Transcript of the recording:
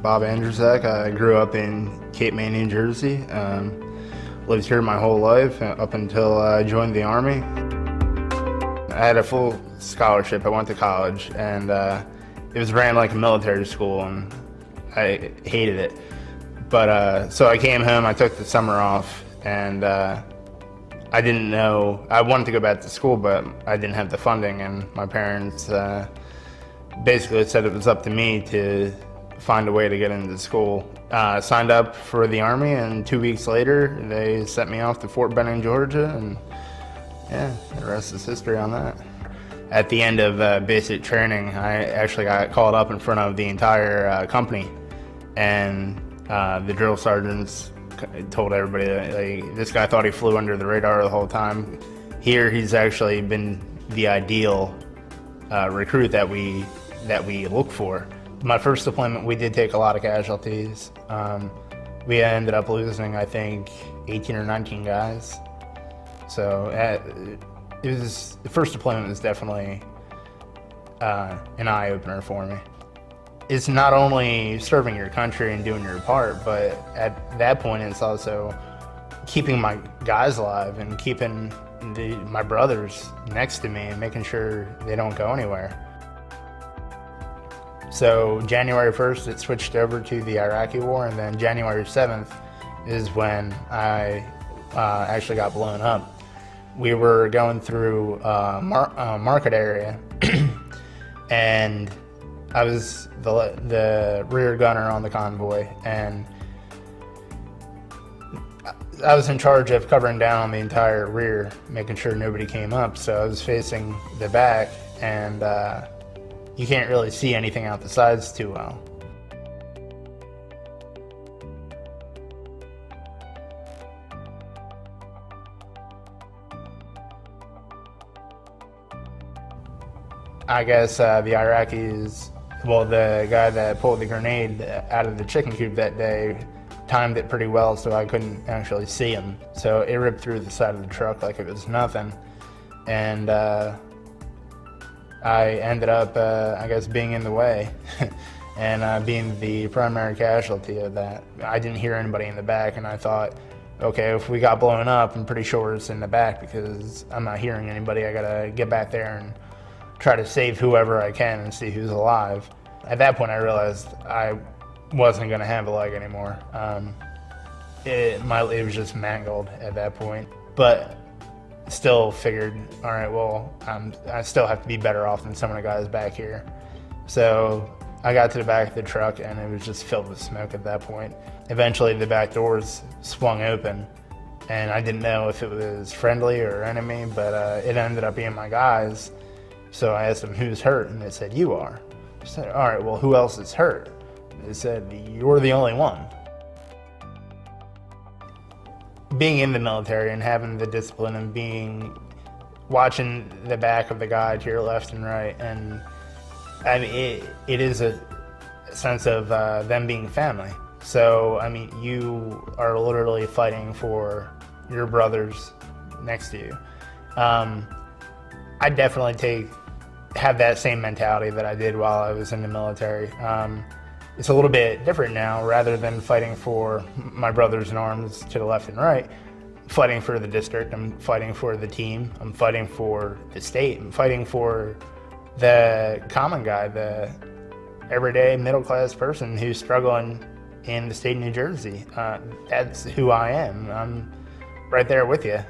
Bob Andrzejczak. I grew up in Cape May, New Jersey. Lived here my whole life up until I joined the Army. I had a full scholarship. I went to college, and it was ran like a military school, and I hated it. But so I came home, I took the summer off, and I didn't know, I wanted to go back to school, but I didn't have the funding, and my parents basically said it was up to me to find a way to get into school. Signed up for the Army, and 2 weeks later, they sent me off to Fort Benning, Georgia, and yeah, the rest is history on that. At the end of basic training, I actually got called up in front of the entire company, and the drill sergeants told everybody that, like, this guy thought he flew under the radar the whole time. Here, he's actually been the ideal recruit that we look for. My first deployment, we did take a lot of casualties. We ended up losing, I think, 18 or 19 guys. So the first deployment was definitely an eye-opener for me. It's not only serving your country and doing your part, but at that point it's also keeping my guys alive and keeping my brothers next to me and making sure they don't go anywhere. So January 1st it switched over to the Iraqi war, and then January 7th is when I actually got blown up. We were going through a market area and I was the rear gunner on the convoy, and I was in charge of covering down the entire rear, making sure nobody came up. So I was facing the back, and you can't really see anything out the sides too well. I guess the Iraqis, well, the guy that pulled the grenade out of the chicken coop that day timed it pretty well, so I couldn't actually see him. So it ripped through the side of the truck like it was nothing. And I ended up, I guess, being in the way and being the primary casualty of that. I didn't hear anybody in the back, and I thought, okay, if we got blown up, I'm pretty sure it's in the back because I'm not hearing anybody. I gotta get back there and try to save whoever I can and see who's alive. At that point I realized I wasn't going to have a leg anymore. It was just mangled at that point, but still figured, all right, well, I still have to be better off than some of the guys back here. So I got to the back of the truck, and it was just filled with smoke at that point. Eventually the back doors swung open, and I didn't know if it was friendly or enemy, but it ended up being my guys. So I asked them, who's hurt? And they said, you are. I said, all right, well, who else is hurt? They said, you're the only one. Being in the military and having the discipline and watching the back of the guy to your left and right, and I mean, it is a sense of them being family. So, I mean, you are literally fighting for your brothers next to you. I definitely have that same mentality that I did while I was in the military. It's a little bit different now. Rather than fighting for my brothers in arms to the left and right, I'm fighting for the district, I'm fighting for the team, I'm fighting for the state, I'm fighting for the common guy, the everyday middle-class person who's struggling in the state of New Jersey. That's who I am. I'm right there with you.